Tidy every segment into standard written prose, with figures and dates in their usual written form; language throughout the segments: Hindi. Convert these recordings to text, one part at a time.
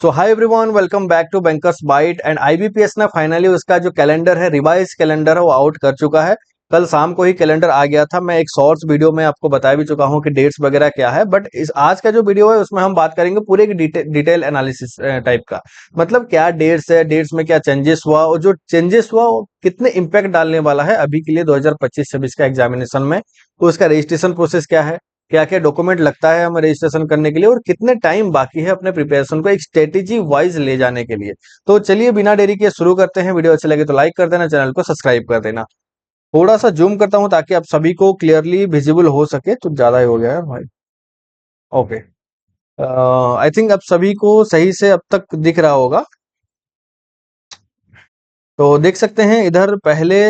So hi everyone, welcome back to Bankers Byte. And IBPS ने फाइनली उसका जो कैलेंडर है, रिवाइज कैलेंडर है, वो आउट कर चुका है। कल शाम को ही कैलेंडर आ गया था। मैं एक शॉर्ट्स वीडियो में आपको बता भी चुका हूं कि डेट्स वगैरह क्या है, बट इस आज का जो वीडियो है उसमें हम बात करेंगे पूरे की डिटेल एनालिसिस टाइप का। मतलब क्या डेट्स है, डेट्स में क्या चेंजेस हुआ और जो चेंजेस हुआ वो कितने इम्पैक्ट डालने वाला है अभी के लिए 2025-26 का एग्जामिनेशन में। तो उसका रजिस्ट्रेशन प्रोसेस क्या है, क्या क्या डॉक्यूमेंट लगता है हमें रजिस्ट्रेशन करने के लिए, और कितने टाइम बाकी है अपने प्रिपरेशन को एक स्ट्रेटेजी वाइज ले जाने के लिए। तो चलिए बिना देरी के शुरू करते हैं। वीडियो अच्छे लगे तो लाइक कर देना, चैनल को सब्सक्राइब कर देना। थोड़ा सा जूम करता हूं ताकि आप सभी को क्लियरली विजिबल हो सके। तो ज्यादा ही हो गया है भाई। ओके, आई थिंक अब सभी को सही से अब तक दिख रहा होगा। तो देख सकते हैं इधर पहले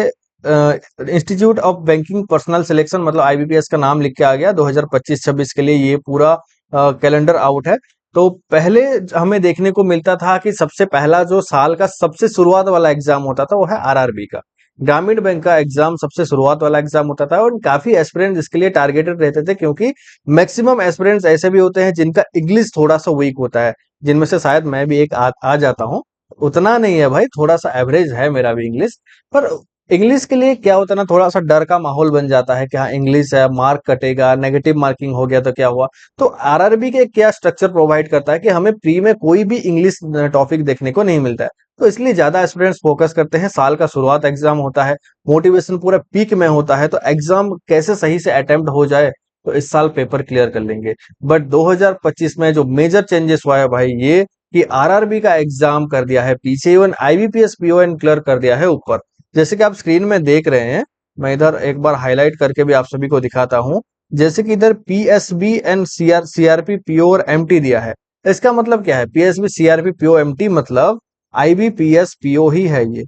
institute of banking personal selection मतलब आईबीपीएस का नाम लिख के आ गया। 2025-26 के लिए ये पूरा कैलेंडर आउट है। तो पहले हमें देखने को मिलता था कि सबसे पहला जो साल का सबसे शुरुआत वाला एग्जाम होता था वो है आरआरबी का। ग्रामीण बैंक का एग्जाम सबसे शुरुआत वाला एग्जाम होता था और काफी एस्पिरेंट्स इसके लिए टारगेटेड रहते थे, क्योंकि मैक्सिमम एस्पिरेंट्स ऐसे भी होते हैं जिनका इंग्लिश थोड़ा सा वीक होता है, जिनमें से शायद मैं भी एक आ जाता हूँ। उतना नहीं है भाई, थोड़ा सा एवरेज है मेरा भी इंग्लिश। पर इंग्लिश के लिए क्या होता है ना, थोड़ा सा डर का माहौल बन जाता है कि हाँ इंग्लिश है, मार्क कटेगा, नेगेटिव मार्किंग हो गया तो क्या हुआ। तो आरआरबी के क्या स्ट्रक्चर प्रोवाइड करता है कि हमें प्री में कोई भी इंग्लिश टॉपिक देखने को नहीं मिलता है। तो इसलिए ज्यादा स्टूडेंट्स फोकस करते हैं, साल का शुरुआत एग्जाम होता है, मोटिवेशन पूरा पीक में होता है, तो एग्जाम कैसे सही से अटेम्प्ट हो जाए तो इस साल पेपर क्लियर कर लेंगे। बट 2025 में जो मेजर चेंजेस हुआ है भाई, ये कि आरआरबी का एग्जाम कर दिया है पीछे, इवन आईबीपीएस पीओएन क्लियर कर दिया है ऊपर। जैसे कि आप स्क्रीन में देख रहे हैं, मैं इधर एक बार हाईलाइट करके भी आप सभी को दिखाता हूं। जैसे कि इधर पीएसबी एंड सीआरपी पीओ और एमटी दिया है। इसका मतलब क्या है, पीएसबी सीआरपी पीओ एमटी मतलब आईबीपीएस पीओ ही है ये।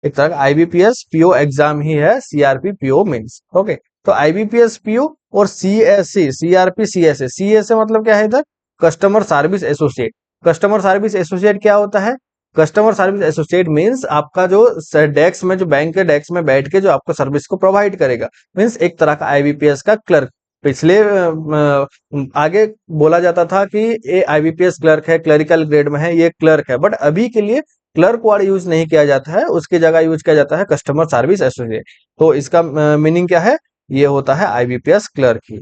एक तरह का आईबीपीएस पीओ एग्जाम ही है, सीआरपी पीओ मींस। ओके, तो आईबीपीएस पीओ और सीएससी सीआरपी सीएसए सीएसए मतलब क्या है इधर, customer service associate. Customer service associate क्या होता है, कस्टमर सर्विस एसोसिएट मींस आपका जो डेस्क में, जो बैंक के डेस्क में बैठ के जो आपको सर्विस को प्रोवाइड करेगा, मींस एक तरह का आईबीपीएस का क्लर्क। पिछले आगे बोला जाता था कि ये आईबीपीएस क्लर्क है, क्लरिकल ग्रेड में है, ये क्लर्क है, बट अभी के लिए क्लर्क वर्ड यूज नहीं किया जाता है, उसकी जगह यूज किया जाता है कस्टमर सर्विस एसोसिएट। तो इसका मीनिंग क्या है, ये होता है आईबीपीएस क्लर्क ही।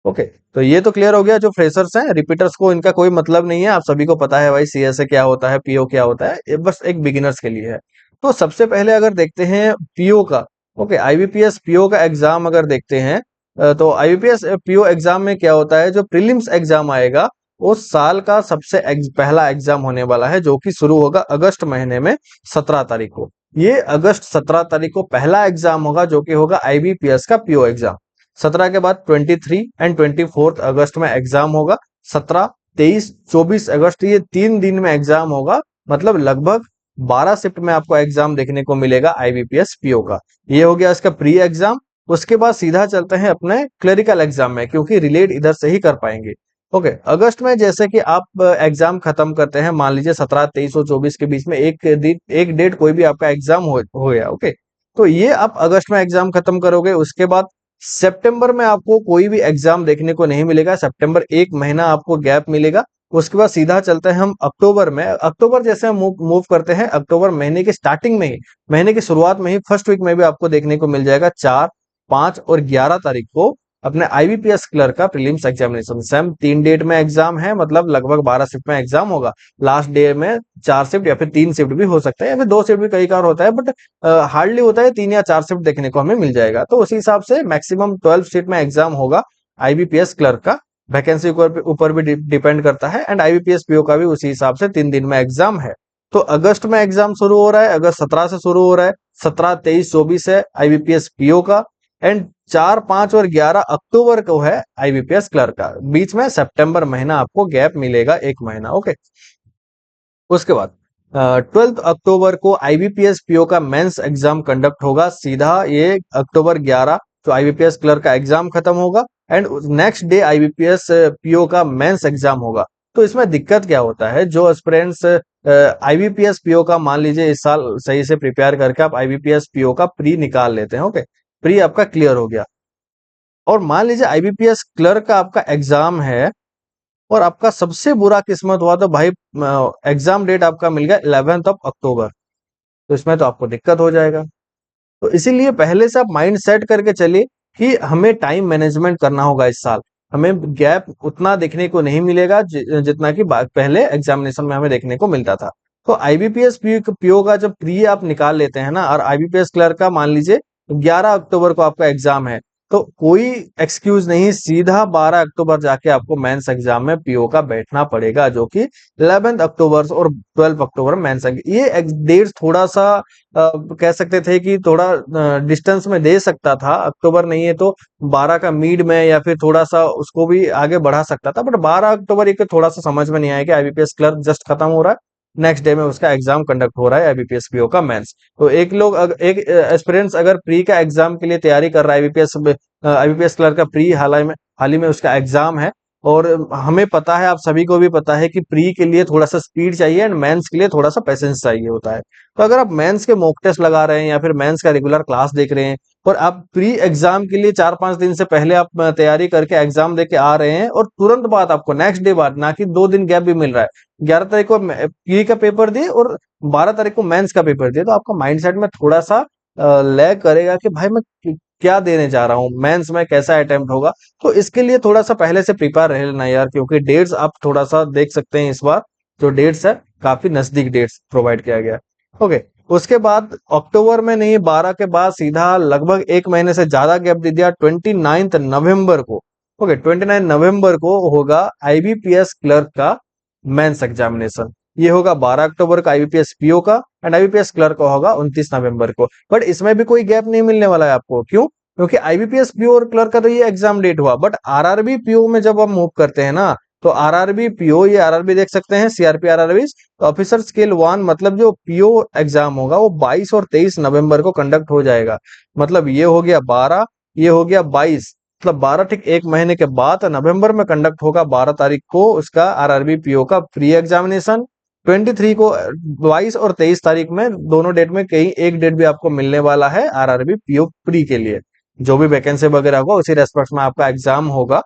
ओके, तो ये तो क्लियर हो गया। जो फ्रेशर्स हैं, रिपीटर्स को इनका कोई मतलब नहीं है, आप सभी को पता है भाई सीएसए क्या होता है, पीओ क्या होता है, ये बस एक बिगिनर्स के लिए है। तो सबसे पहले अगर देखते हैं पीओ का, ओके, आईबीपीएस पीओ का एग्जाम अगर देखते हैं, तो आईबीपीएस पीओ एग्जाम में क्या होता है, जो प्रीलिम्स एग्जाम आएगा वो साल का सबसे पहला एग्जाम होने वाला है, जो कि शुरू होगा अगस्त महीने में 17 तारीख को। ये अगस्त 17 तारीख को पहला एग्जाम होगा, जो कि होगा आईबीपीएस का पीओ एग्जाम। 17 के बाद 23 एंड 24 अगस्त में एग्जाम होगा। 17, 23, 24 अगस्त, ये 3 दिन में एग्जाम होगा। मतलब लगभग 12 शिफ्ट में आपको एग्जाम देखने को मिलेगा आईबीपीएस पीओ का। ये हो गया इसका प्री एग्जाम। उसके बाद सीधा चलते हैं अपने क्लरिकल एग्जाम में, क्योंकि रिलेट इधर से ही कर पाएंगे। ओके, अगस्त में जैसे कि आप एग्जाम खत्म करते हैं, मान लीजिए 17, 23 और 24 के बीच में एक दिन, एक डेट कोई भी आपका एग्जाम हो गया। ओके, तो ये आप अगस्त में एग्जाम खत्म करोगे। उसके बाद सितंबर में आपको कोई भी एग्जाम देखने को नहीं मिलेगा, सितंबर 1 महीना आपको गैप मिलेगा। उसके बाद सीधा चलते हैं हम अक्टूबर में। अक्टूबर जैसे हम मूव करते हैं, अक्टूबर महीने की स्टार्टिंग में ही, महीने की शुरुआत में ही, फर्स्ट वीक में भी आपको देखने को मिल जाएगा 4, 5 और 11 तारीख को अपने आईबीपीएस क्लर्क का प्रीलिम्स एग्जामिनेशन। सेम 3 डेट में एग्जाम है, मतलब लगभग 12 शिफ्ट में एग्जाम होगा। लास्ट डे में 4 शिफ्ट या फिर 3 शिफ्ट भी हो सकता है, या फिर 2 शिफ्ट भी कई बार होता है, बट हार्डली होता है 3 या 4 शिफ्ट देखने को हमें मिल जाएगा। तो उसी हिसाब से मैक्सिमम 12 शिफ्ट में एग्जाम होगा आईबीपीएस क्लर्क का। वैकेंसी ऊपर भी डिपेंड करता है, एंड आईबीपीएस पीओ का भी उसी हिसाब से 3 दिन में एग्जाम है। तो अगस्त में एग्जाम शुरू हो रहा है, अगस्त 17 से शुरू हो रहा है। 17, 23, 24 है आईबीपीएस पीओ का, एंड 4, 5 और 11 अक्टूबर को है आईबीपीएस क्लर्क का। बीच में सितंबर महीना आपको गैप मिलेगा, 1 महीना। ओके, उसके बाद 12 अक्टूबर को आईबीपीएस पीओ का मेंस एग्जाम कंडक्ट होगा। सीधा ये अक्टूबर 11 तो आईबीपीएस क्लर्क का एग्जाम खत्म होगा, and next day IBPS PO का मेंस एग्जाम होगा। तो इसमें दिक्कत क्या होता है, जो एस्पिरेंट्स आईबीपीएस पीओ का मान लीजिए इस साल सही से प्रिपेयर करके आप आईबीपीएस पीओ का प्री निकाल लेते हैं। ओके, प्री आपका क्लियर हो गया, और मान लीजिए आईबीपीएस क्लर्क का आपका एग्जाम है और आपका सबसे बुरा किस्मत हुआ तो भाई एग्जाम डेट आपका मिल गया 11 अक्टूबर, तो इसमें तो आपको दिक्कत हो जाएगा। तो इसीलिए पहले से आप माइंड सेट करके चलिए कि हमें टाइम मैनेजमेंट करना होगा इस साल। हमें गैप उतना देखने को नहीं मिलेगा जितना कि पहले एग्जामिनेशन में हमें देखने को मिलता था। तो आईबीपीएस पीओ का जब प्री आप निकाल लेते हैं ना, और आईबीपीएस क्लर्क का मान लीजिए 11 अक्टूबर को आपका एग्जाम है, तो कोई एक्सक्यूज नहीं, सीधा 12 अक्टूबर जाके आपको मेंस एग्जाम में पीओ का बैठना पड़ेगा, जो कि 11 अक्टूबर और 12 अक्टूबर मेंस। ये डेट थोड़ा सा कह सकते थे कि थोड़ा डिस्टेंस में दे सकता था, अक्टूबर नहीं है तो 12 का मिड में या फिर थोड़ा सा उसको भी आगे बढ़ा सकता था, बट 12 अक्टूबर एक थोड़ा सा समझ में नहीं आया कि आईबीपीएस क्लर्क जस्ट खत्म हो रहा है, नेक्स्ट डे में उसका एग्जाम कंडक्ट हो रहा है आईबीपीएस पीओ का मेंस। तो एक एस्पिरेंट्स अगर प्री का एग्जाम के लिए तैयारी कर रहा है, आईबीपीएस क्लर्क का प्री हाल ही में उसका एग्जाम है, और हमें पता है, आप सभी को भी पता है कि प्री के लिए थोड़ा सा स्पीड चाहिए एंड मेंस के लिए थोड़ा सा पेशेंस चाहिए होता है। तो अगर आप मेंस के मॉक टेस्ट लगा रहे हैं या फिर मेंस का रेगुलर क्लास देख रहे हैं, और आप प्री एग्जाम के लिए 4-5 दिन से पहले आप तैयारी करके एग्जाम देके आ रहे हैं, और तुरंत बाद आपको नेक्स्ट डे बाद, ना कि 2 दिन गैप भी मिल रहा है, 11 तारीख को प्री का पेपर दिए और 12 तारीख को मेंस का पेपर दिए, तो आपका माइंडसेट में थोड़ा सा लैग करेगा कि भाई मैं क्या देने जा रहा हूँ, मेंस में कैसा अटेम्प्ट होगा। तो इसके लिए थोड़ा सा पहले से प्रिपेयर रह लेना यार, क्योंकि डेट्स आप थोड़ा सा देख सकते हैं, इस बार जो डेट्स है काफी नजदीक डेट्स प्रोवाइड किया गया है। ओके, उसके बाद अक्टूबर में नहीं, 12 के बाद सीधा लगभग 1 महीने से ज्यादा गैप दे दिया, 29 नवंबर को। ओके, 29 नवंबर को होगा आईबीपीएस क्लर्क का मेंस एग्जामिनेशन। ये होगा 12 अक्टूबर का आईबीपीएस पीओ का, एंड आईबीपीएस क्लर्क का होगा 29 नवंबर को। बट इसमें भी कोई गैप नहीं मिलने वाला है आपको, क्यों? क्योंकि आईबीपीएस पीओ और क्लर्क का तो ये एग्जाम डेट हुआ, बट आरआरबी पीओ में जब हम मूव करते हैं ना, तो आरआरबी पीओ, ये आरआरबी देख सकते हैं, सीआरपी आरआरबी, तो ऑफिसर स्केल 1, मतलब जो पीओ एग्जाम होगा वो 22 और 23 नवंबर को कंडक्ट हो जाएगा। मतलब ये हो गया 12, ये हो गया 22, मतलब 12 ठीक 1 महीने के बाद नवंबर में कंडक्ट होगा 12 तारीख को उसका आरआरबी पीओ का प्री एग्जामिनेशन। 23 को, 22 और 23 तारीख में, दोनों डेट में कहीं एक डेट भी आपको मिलने वाला है आरआरबी पीओ प्री के लिए। जो भी वैकेंसी वगैरह होगा उसी रेस्पेक्ट में आपका एग्जाम होगा।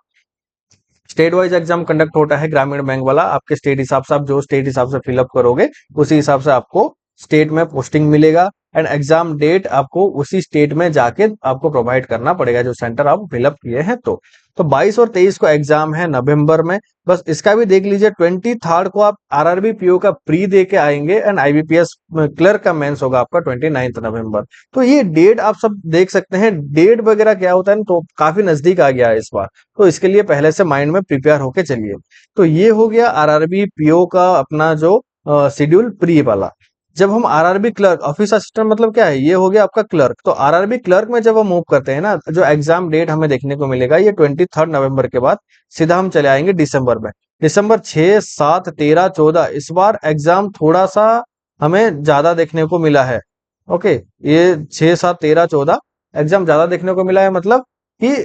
स्टेट वाइज एग्जाम कंडक्ट होता है ग्रामीण बैंक वाला, आपके स्टेट हिसाब से, आप जो स्टेट हिसाब से फिलअप करोगे उसी हिसाब से आपको स्टेट में पोस्टिंग मिलेगा, एंड एग्जाम डेट आपको उसी स्टेट में जाके आपको प्रोवाइड करना पड़ेगा जो सेंटर आप फिलअप किए हैं। तो 22 और 23 को एग्जाम है नवंबर में। बस इसका भी देख लीजिए, 23 को आप आरआरबी पीओ का प्री दे के आएंगे, एंड आईबीपीएस क्लर्क का मेंस होगा आपका 29 नवंबर। तो ये डेट आप सब देख सकते हैं, डेट वगैरह क्या होता है ना, तो काफी नजदीक आ गया है इस बार। तो इसके लिए पहले से माइंड में प्रिपेयर होके चलिए। तो ये हो गया आरआरबी पीओ का अपना जो शेड्यूल प्री वाला। जब हम आरआरबी क्लर्क, ऑफिस असिस्टेंट मतलब क्या है, ये हो गया आपका क्लर्क। तो आरआरबी क्लर्क में जब हम मूव करते हैं ना, जो एग्जाम डेट हमें देखने को मिलेगा ये 23 नवंबर के बाद सीधा हम चले आएंगे दिसंबर में। दिसंबर 6, 7, 13, 14, इस बार एग्जाम थोड़ा सा हमें ज्यादा देखने को मिला है। ओके, ये 6, 7, 13, 14 एग्जाम ज्यादा देखने को मिला है, मतलब कि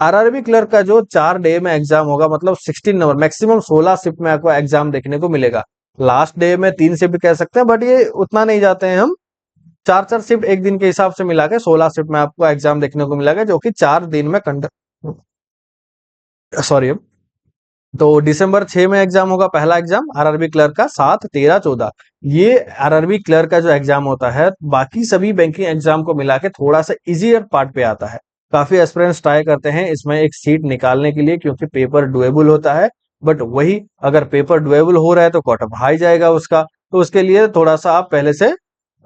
आरआरबी क्लर्क का जो 4 डे में एग्जाम होगा, मतलब 16 नंबर, मैक्सिमम 16 शिफ्ट में आपको एग्जाम देखने को मिलेगा। लास्ट डे में 3 शिफ्ट भी कह सकते हैं, बट ये उतना नहीं जाते हैं हम। 4-4 शिफ्ट एक दिन के हिसाब से मिला के 16 शिफ्ट में आपको एग्जाम देखने को मिलेगा, जो कि 4 दिन में कंडक्ट, सॉरी, तो दिसंबर 6 में एग्जाम होगा पहला एग्जाम आरआरबी क्लर्क का, 7, 13, 14। ये आरआरबी क्लर्क का जो एग्जाम होता है, बाकी सभी बैंकिंग एग्जाम को मिला के थोड़ा सा इजियर पार्ट पे आता है। काफी एस्पिरेंट्स ट्राई करते हैं इसमें एक सीट निकालने के लिए, क्योंकि पेपर डुएबल होता है। बट वही, अगर पेपर डुएबल हो रहा है तो कट ऑफ हाई जाएगा उसका, तो उसके लिए थोड़ा सा आप पहले से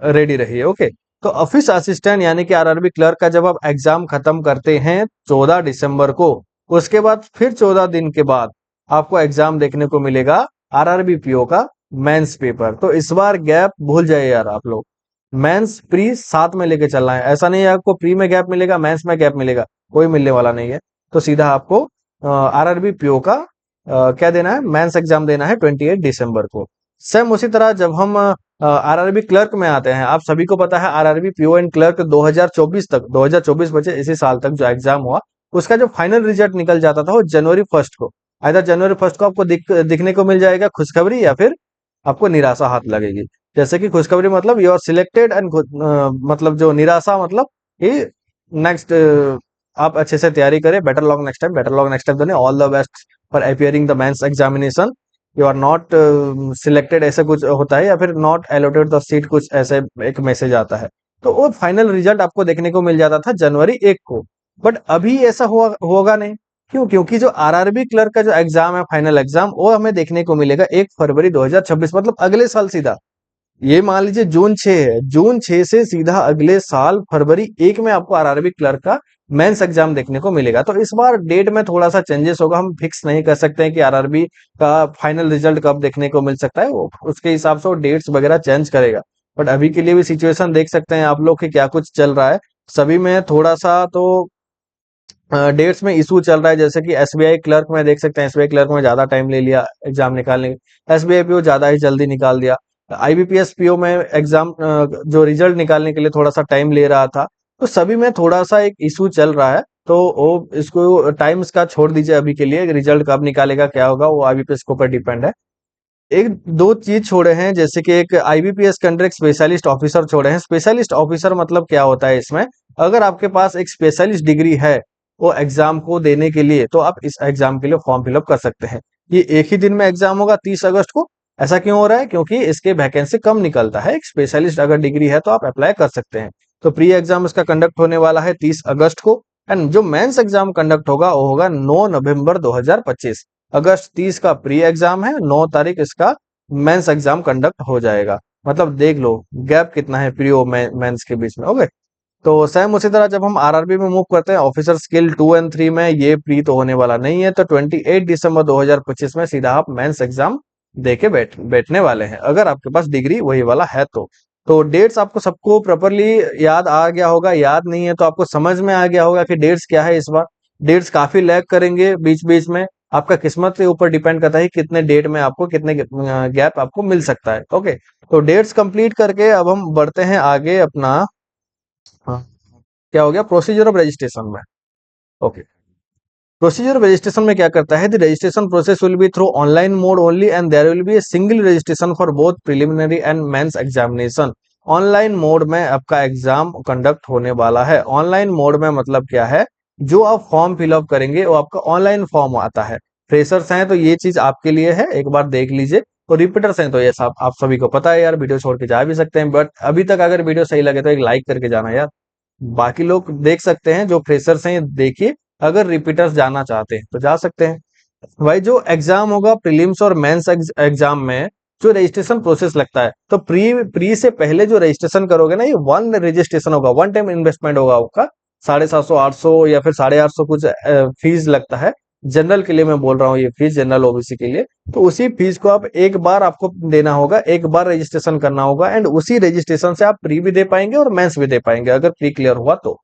रेडी रहिए। ओके, तो ऑफिस असिस्टेंट यानी कि आरआरबी क्लर्क का जब आप एग्जाम खत्म करते हैं 14 दिसंबर को, उसके बाद फिर 14 दिन के बाद आपको एग्जाम देखने को मिलेगा आरआरबी पीओ का मेंस पेपर। तो इस बार गैप भूल जाइए यार आप लोग, मेंस प्री साथ में लेके चलना है। ऐसा नहीं है आपको प्री में गैप मिलेगा मेंस में गैप मिलेगा, कोई मिलने वाला नहीं है। तो सीधा आपको आरआरबी पीओ का क्या देना है, मेंस एग्जाम देना है 28 दिसंबर को। सेम उसी तरह जब हम आरआरबी क्लर्क में आते हैं, आप सभी को पता है आरआरबी पीओ एंड क्लर्क 2024 तक, 2024 बचे इसी साल तक जो एग्जाम हुआ, उसका जो फाइनल रिजल्ट निकल जाता था वो जनवरी 1 को। आइदर जनवरी 1 को आपको दिखने को मिल जाएगा खुशखबरी, या फिर आपको निराशा हाथ लगेगी। जैसे कि खुशखबरी मतलब यू आर सिलेक्टेड, एंड मतलब जो निराशा मतलब कि नेक्स्ट, आप अच्छे से तैयारी करें, better luck next time, better luck next time, all the best for appearing the mains examination, you are not selected, ऐसा कुछ होता है, या फिर नॉट एलोटेड द सीट, कुछ ऐसे एक मैसेज आता है। तो वो फाइनल रिजल्ट आपको देखने को मिल जाता था जनवरी 1 को। बट अभी ऐसा हुआ होगा नहीं। क्यों? क्योंकि जो आरआरबी क्लर्क का जो एग्जाम है, फाइनल एग्जाम, वो हमें देखने को मिलेगा 1 फरवरी 2026, मतलब अगले साल सीधा। ये मान लीजिए जून 6 है, जून 6 से सीधा अगले साल फरवरी 1 में आपको आरआरबी क्लर्क का मेंस एग्जाम देखने को मिलेगा। तो इस बार डेट में थोड़ा सा चेंजेस होगा, हम फिक्स नहीं कर सकते हैं कि आरआरबी का फाइनल रिजल्ट कब देखने को मिल सकता है, वो उसके हिसाब से वो डेट्स वगैरह चेंज करेगा। बट अभी के लिए भी सिचुएशन देख सकते हैं आप लोग कि क्या कुछ चल रहा है। सभी में थोड़ा सा तो डेट्स में इशू चल रहा है, जैसे कि एसबीआई क्लर्क में देख सकते हैं, एसबीआई क्लर्क में ज्यादा टाइम ले लिया एग्जाम निकालने में, एसबीआई पीओ ज्यादा ही जल्दी निकाल दिया, आईबीपीएस पीओ में एग्जाम जो रिजल्ट निकालने के लिए थोड़ा सा टाइम ले रहा था। तो सभी में थोड़ा सा एक इशू चल रहा है। तो वो इसको टाइम्स का छोड़ दीजिए अभी के लिए, रिजल्ट कब निकालेगा क्या होगा वो आईबीपीएस के ऊपर डिपेंड है। एक दो चीज छोड़े हैं, जैसे कि एक आईबीपीएस के अंडर एक स्पेशलिस्ट ऑफिसर छोड़े हैं। स्पेशलिस्ट ऑफिसर मतलब क्या होता है इसमें, अगर आपके पास एक स्पेशलिस्ट डिग्री है वो एग्जाम को देने के लिए, तो आप इस एग्जाम के लिए फॉर्म फिलअप कर सकते हैं। ये एक ही दिन में एग्जाम होगा 30 अगस्त को। ऐसा क्यों हो रहा है? क्योंकि इसके वैकेंसी कम निकलता है। एक स्पेशलिस्ट अगर डिग्री है तो आप अप्लाई कर सकते हैं। तो प्री एग्जाम इसका कंडक्ट होने वाला है 30 अगस्त को, एंड जो मेंस एग्जाम कंडक्ट होगा वो होगा 9 नवंबर 2025। अगस्त 30 का प्री एग्जाम है, 9 तारीख इसका मेंस एग्जाम कंडक्ट हो जाएगा। मतलब देख लो गैप कितना है प्री और मेंस के बीच में। ओके, तो सेम उसी तरह जब हम आरआरबी में मूव करते हैं ऑफिसर स्किल 2 एंड 3 में, ये प्री तो होने वाला नहीं है। तो 28 दिसंबर 2025 में सीधा आप मेंस एग्जाम दे के बैठने वाले हैं, अगर आपके पास डिग्री वही वाला है तो डेट्स आपको सबको प्रॉपरली याद आ गया होगा। याद नहीं है तो आपको समझ में आ गया होगा कि डेट्स क्या है इस बार। डेट्स काफी लैग करेंगे बीच बीच में, आपका किस्मत के ऊपर डिपेंड करता है कि कितने डेट में आपको कितने गैप आपको मिल सकता है। ओके, तो डेट्स कंप्लीट करके अब हम बढ़ते हैं आगे अपना, हाँ, क्या हो गया, प्रोसीजर ऑफ रजिस्ट्रेशन में। ओके, प्रोसीजर ऑफ रजिस्ट्रेशन में क्या करता है, the registration process will be through online mode only and there will be a single registration for both preliminary and mains examination. Online mode में आपका एग्जाम कंडक्ट होने वाला है। ऑनलाइन मोड में मतलब क्या है, जो आप फॉर्म फिलअप करेंगे वो आपका ऑनलाइन फॉर्म आता है। फ्रेशर्स हैं तो ये चीज आपके लिए है, एक बार देख लीजिए। और रिपीटर्स हैं तो ये सब आप सभी को पता है यार, वीडियो छोड़ के जा भी सकते हैं, बट अभी तक अगर वीडियो सही लगे तो एक लाइक करके जाना यार। बाकी लोग देख सकते हैं, जो फ्रेशर्स हैं देखिए, अगर रिपीटर्स जाना चाहते हैं तो जा सकते हैं। भाई जो एग्जाम होगा प्रीलिम्स और मेंस एग्जाम में, जो रजिस्ट्रेशन प्रोसेस लगता है, तो प्री प्री से पहले जो रजिस्ट्रेशन करोगे ना, ये वन रजिस्ट्रेशन होगा, वन टाइम इन्वेस्टमेंट होगा आपका। 750 800 या फिर 850 कुछ फीस लगता है। जनरल के लिए मैं बोल रहा हूँ, ये फीस जनरल ओबीसी के लिए। तो उसी फीस को आप एक बार आपको देना होगा, एक बार रजिस्ट्रेशन करना होगा, एंड उसी रजिस्ट्रेशन से आप प्री भी दे पाएंगे और मेंस भी दे पाएंगे अगर प्री क्लियर हुआ तो।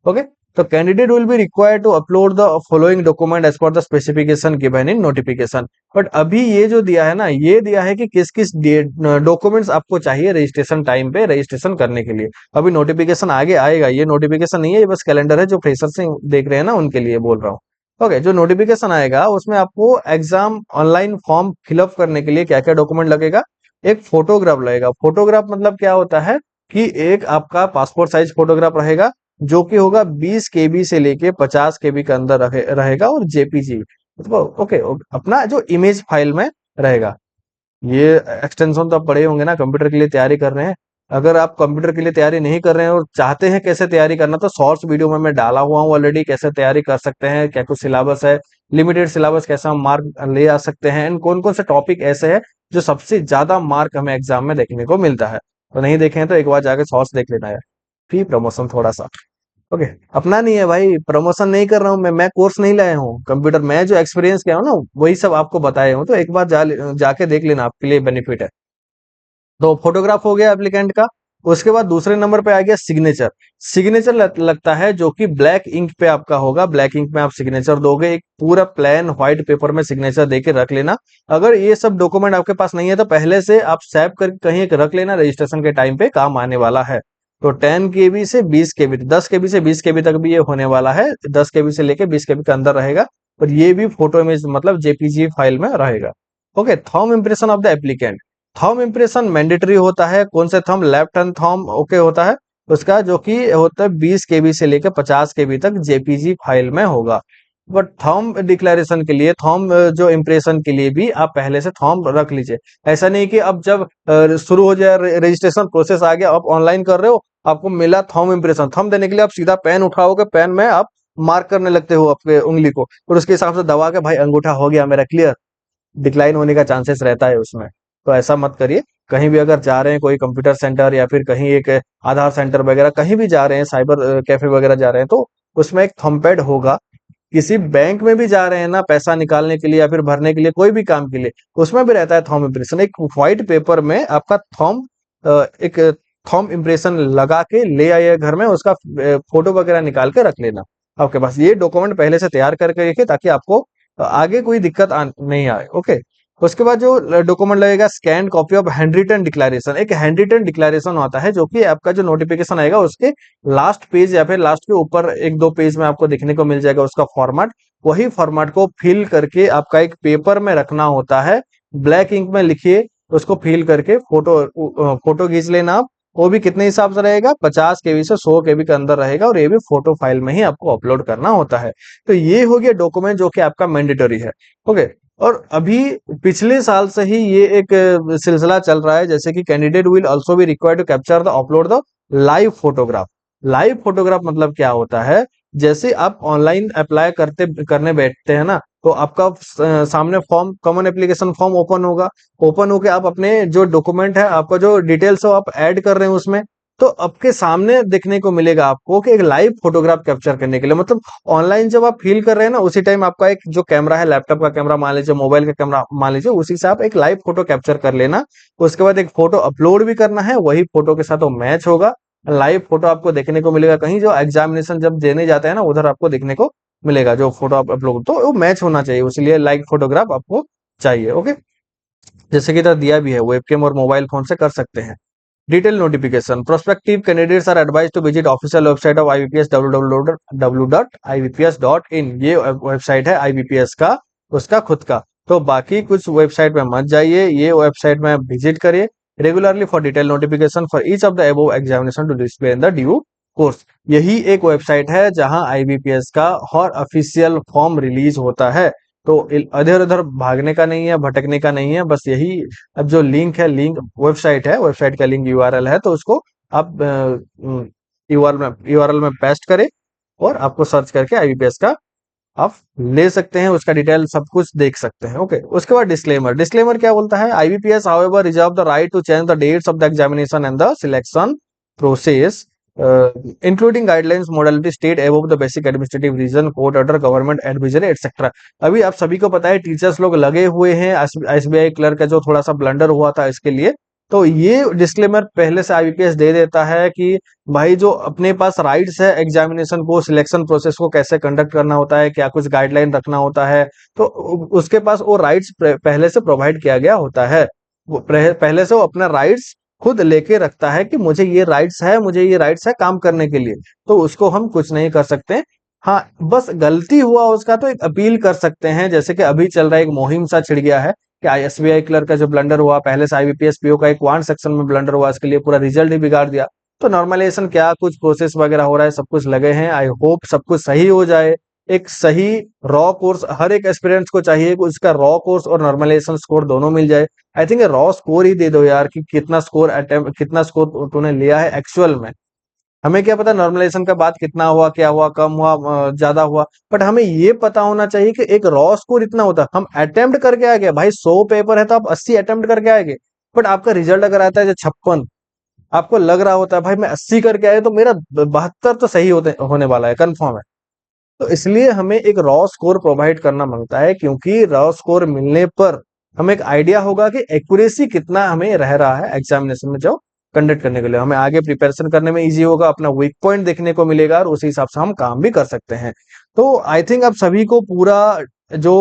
ओके, तो candidate will be required to upload the following document as per the specification given in notification. But अभी ये जो दिया है ना, ये दिया है कि किस किस डॉक्यूमेंट्स आपको चाहिए रजिस्ट्रेशन टाइम पे रजिस्ट्रेशन करने के लिए। अभी नोटिफिकेशन आगे आएगा, ये नोटिफिकेशन नहीं है, ये बस कैलेंडर है, जो फ्रेशर से देख रहे हैं ना उनके लिए बोल रहा हूँ। ओके, जो नोटिफिकेशन आएगा उसमें आपको एग्जाम ऑनलाइन फॉर्म फिलअप करने के लिए क्या क्या डॉक्यूमेंट लगेगा। एक फोटोग्राफ लगेगा। फोटोग्राफ मतलब क्या होता है कि एक आपका पासपोर्ट साइज फोटोग्राफ रहेगा, जो कि होगा 20 केबी से लेके 50 केबी के अंदर रहेगा, और जेपीजी मतलब ओके, अपना जो इमेज फाइल में रहेगा। ये एक्सटेंशन तो आप पढ़े होंगे ना, कंप्यूटर के लिए तैयारी कर रहे हैं। अगर आप कंप्यूटर के लिए तैयारी नहीं कर रहे हैं और चाहते हैं कैसे तैयारी करना, तो शॉर्ट्स वीडियो में मैं डाला हुआ हूँ ऑलरेडी, कैसे तैयारी कर सकते हैं, क्या कुछ सिलेबस है, लिमिटेड सिलेबस, कैसे हम मार्क ले आ सकते हैं, एंड कौन कौन से टॉपिक ऐसे हैं जो सबसे ज्यादा मार्क हमें एग्जाम में देखने को मिलता है। तो नहीं देखे हैं तो एक बार जाके शॉर्ट्स देख लेना है। फ्री प्रमोशन थोड़ा सा। ओके, अपना नहीं है भाई, प्रमोशन नहीं कर रहा हूँ मैं कोर्स नहीं लाया हूँ कंप्यूटर, मैं जो एक्सपीरियंस किया हूँ ना वही सब आपको बताए हूँ, तो एक बार जाके देख लेना, आपके लिए बेनिफिट है। तो फोटोग्राफ हो गया एप्लीकेंट का। उसके बाद दूसरे नंबर पे आ गया सिग्नेचर। सिग्नेचर लगता है जो कि ब्लैक इंक पे आपका होगा, ब्लैक इंक में आप सिग्नेचर दोगे, एक पूरा प्लेन व्हाइट पेपर में सिग्नेचर देके रख लेना। अगर ये सब डॉक्यूमेंट आपके पास नहीं है तो पहले से आप सेव कर कहीं एक रख लेना, रजिस्ट्रेशन के टाइम पे काम आने वाला है। तो 10 केबी से 20 केबी, 10 केबी से 20 केबी तक भी ये होने वाला है, 10 केबी से लेके 20 केबी के अंदर रहेगा। और ये भी फोटो इमेज मतलब जेपीजी फाइल में रहेगा। Okay, thumb impression of the applicant. Thumb impression mandatory होता है, कौन से thumb, left hand thumb okay होता है उसका, जो कि होता है 20 केबी से लेकर 50 केबी तक जेपीजी फाइल में होगा। बट थॉम डिक्लेरेशन के लिए, थॉम जो इम्प्रेशन के लिए भी आप पहले से थॉम रख लीजिए। ऐसा नहीं कि अब जब शुरू हो जाए, रजिस्ट्रेशन प्रोसेस आ गया, आप ऑनलाइन कर रहे हो, आपको मिला थॉम इम्प्रेशन, थॉम देने के लिए आप सीधा पेन उठाओगे, पेन में आप मार्क करने लगते हो आपके उंगली को, और उसके हिसाब से दबा के भाई अंगूठा हो गया मेरा क्लियर, डिक्लाइन होने का चांसेस रहता है उसमें। तो ऐसा मत करिए। कहीं भी अगर जा रहे हैं, कोई कंप्यूटर सेंटर या फिर कहीं एक आधार सेंटर वगैरह कहीं भी जा रहे हैं, साइबर कैफे वगैरह जा रहे हैं, तो उसमें एक थंब पैड होगा। किसी बैंक में भी जा रहे हैं ना, पैसा निकालने के लिए या फिर भरने के लिए, कोई भी काम के लिए, उसमें भी रहता है थंब इम्प्रेशन। एक व्हाइट पेपर में आपका एक थंब इम्प्रेशन लगा के ले आइए घर में, उसका फोटो वगैरह निकाल के रख लेना आपके पास। ये डॉक्यूमेंट पहले से तैयार करके रखिए, ताकि आपको आगे कोई दिक्कत नहीं आए। ओके। उसके बाद जो डॉक्यूमेंट लगेगा, scan copy of hand written declaration. एक हैंड रिटन डिक्लेरेशन होता है, जो कि आपका जो नोटिफिकेशन आएगा उसके लास्ट पेज या फिर लास्ट के ऊपर एक दो पेज में आपको देखने को मिल जाएगा उसका फॉर्मेट। वही फॉर्मेट को फिल करके आपका एक पेपर में रखना होता है, ब्लैक इंक में लिखिए, उसको फिल करके फोटो खींच लेना आप। वो भी कितने हिसाब से रहेगा, 50 KB से 100 KB के अंदर रहेगा, और ये भी फोटो फाइल में ही आपको अपलोड करना होता है। तो ये हो गया डॉक्यूमेंट जो कि आपका मैंडेटरी है। ओके। और अभी पिछले साल से ही ये एक सिलसिला चल रहा है, जैसे कि candidate will also be required to capture the upload the live photograph. Live photograph मतलब क्या होता है, जैसे आप ऑनलाइन अप्लाई करने बैठते हैं ना, तो आपका सामने form, common application form open होगा। ओपन होके आप अपने जो डॉक्यूमेंट है, आपका जो डिटेल्स हो, आप ऐड कर रहे हैं उसमें, तो आपके सामने देखने को मिलेगा आपको कि एक लाइव फोटोग्राफ कैप्चर करने के लिए, मतलब ऑनलाइन जब आप फील कर रहे हैं ना, उसी टाइम आपका एक जो कैमरा है, लैपटॉप का कैमरा मान लीजिए, मोबाइल का कैमरा मान लीजिए, उसी से आप एक लाइव फोटो कैप्चर कर लेना। उसके बाद एक फोटो अपलोड भी करना है, वही फोटो के साथ वो मैच होगा। लाइव फोटो आपको देखने को मिलेगा, कहीं जो एग्जामिनेशन जब देने जाते हैं ना, उधर आपको देखने को मिलेगा जो फोटो आप अपलोड, तो वो मैच होना चाहिए, इसलिए लाइव फोटोग्राफ आपको चाहिए। ओके। जैसे कि इधर दिया भी है, वेबकैम और मोबाइल फोन से कर सकते हैं। Detail notification, prospective candidates are advise to visit official website of IBPS www.ivps.in। ये वेबसाइट है आईबीपीएस का, उसका खुद का। तो बाकी कुछ वेबसाइट में मत जाइए, ये वेबसाइट में विजिट करिए regularly for detail notification for each of the above examination to display in the due course. यही एक वेबसाइट है जहां आईबीपीएस का हर ऑफिशियल फॉर्म रिलीज होता है। तो इधर उधर भागने का नहीं है, भटकने का नहीं है, बस यही। अब जो लिंक है, लिंक वेबसाइट है, वेबसाइट का लिंक यूआरएल है, तो उसको आप यूआरएल में पेस्ट करें, और आपको सर्च करके आईबीपीएस का आप ले सकते हैं, उसका डिटेल सब कुछ देख सकते हैं। ओके। उसके बाद डिस्क्लेमर, डिस्क्लेमर क्या बोलता है, IBPS however reserve the right to change the dates of the examination and the selection process including guidelines modality state above the basic administrative reason court order government advisory etcetera. अभी आप सभी को पता है, टीचर्स लोग लगे हुए हैं एसबीआई क्लर्क का जो थोड़ा सा ब्लंडर हुआ था इसके लिए। तो ये डिस्क्लेमर पहले से आईबीपीएस दे देता है कि भाई जो अपने पास राइट्स है, एग्जामिनेशन को, सिलेक्शन प्रोसेस को कैसे कंडक्ट करना होता है, क्या कुछ गाइडलाइन रखना होता है, तो उसके पास वो राइट्स पहले से प्रोवाइड किया गया होता है। वो पहले से वो अपना राइट्स खुद लेके रखता है कि मुझे ये राइट्स है, मुझे ये राइट्स है काम करने के लिए, तो उसको हम कुछ नहीं कर सकते। हाँ, बस गलती हुआ उसका तो एक अपील कर सकते हैं, जैसे कि अभी चल रहा है, एक मुहिम सा छिड़ गया है कि एसबीआई क्लर्क का जो ब्लंडर हुआ, पहले से आईबीपीएस पीओ का एक वन सेक्शन में ब्लंडर हुआ, इसके लिए पूरा रिजल्ट ही बिगाड़ दिया। तो नॉर्मलाइजेशन क्या कुछ प्रोसेस वगैरह हो रहा है, सब कुछ लगे हैं, आई होप सब कुछ सही हो जाए। एक सही रॉ कोर्स हर एक एस्पिरेंट्स को चाहिए कि उसका रॉ कोर्स और नॉर्मलाइजेशन स्कोर दोनों मिल जाए। आई थिंक रॉ स्कोर ही दे दो यार, कि कितना स्कोर अटेम्प्ट, कितना स्कोर तूने लिया है एक्चुअल में। हमें क्या पता नॉर्मलाइजेशन का बाद कितना हुआ, क्या हुआ, कम हुआ, ज्यादा हुआ, बट हमें ये पता होना चाहिए कि एक रॉ स्कोर इतना होता है। हम अटेम्प्ट करके आ गए भाई, 100 पेपर है तो आप 80 अटेम्प्ट करके आएंगे, बट आपका रिजल्ट अगर आता है जो 56, आपको लग रहा होता है भाई मैं 80 करके आया, तो मेरा 72 तो सही होने वाला है, कंफर्म है। तो इसलिए हमें एक रॉ स्कोर प्रोवाइड करना मांगता है, क्योंकि रॉ स्कोर मिलने पर हमें एक आइडिया होगा कि एक्यूरेसी कितना हमें रह रहा है एग्जामिनेशन में जो कंडक्ट करने के लिए, हमें आगे प्रिपरेशन करने में इजी होगा, अपना वीक पॉइंट देखने को मिलेगा, और उसी हिसाब से हम काम भी कर सकते हैं। तो आई थिंक आप सभी को पूरा जो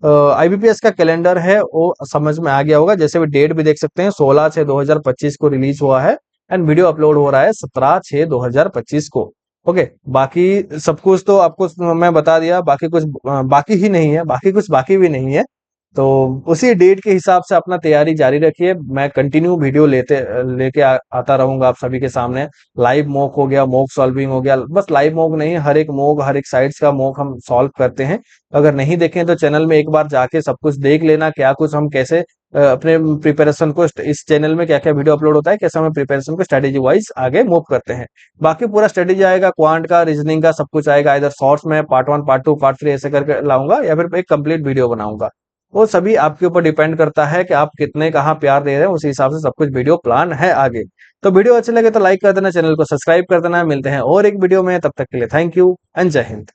आईबीपीएस का कैलेंडर है वो समझ में आ गया होगा। जैसे भी डेट भी देख सकते हैं, 16/6/2025 को रिलीज हुआ है, एंड वीडियो अपलोड हो रहा है 17/6/2025 को। ओके। बाकी सब कुछ तो आपको मैं बता दिया, बाकी कुछ बाकी ही नहीं है, बाकी कुछ बाकी भी नहीं है। तो उसी डेट के हिसाब से अपना तैयारी जारी रखिए। मैं कंटिन्यू वीडियो लेके आता रहूंगा आप सभी के सामने। लाइव मॉक हो गया, मॉक सॉल्विंग हो गया, बस लाइव मॉक नहीं, हर एक मॉक, हर एक साइट्स का मॉक हम सॉल्व करते हैं। अगर नहीं देखें तो चैनल में एक बार जाके सब कुछ देख लेना, क्या कुछ हम कैसे अपने प्रिपरेशन को, इस चैनल में क्या क्या वीडियो अपलोड होता है, कैसे हम प्रिपरेशन को स्ट्रेटेजी वाइज आगे मूव करते हैं। बाकी पूरा स्ट्रेटेजी आएगा, क्वांट का, रीजनिंग का, सब कुछ आएगा। इधर शॉर्ट्स में पार्ट 1, पार्ट 2, पार्ट 3 ऐसे करके लाऊंगा, या फिर एक कंप्लीट वीडियो बनाऊंगा। वो सभी आपके ऊपर डिपेंड करता है कि आप कितने कहाँ प्यार दे रहे हैं, उसी हिसाब से सब कुछ वीडियो प्लान है आगे। तो वीडियो अच्छे लगे तो लाइक कर देना, चैनल को सब्सक्राइब कर देना। मिलते हैं और एक वीडियो में, तब तक के लिए थैंक यू एंड जय हिंद।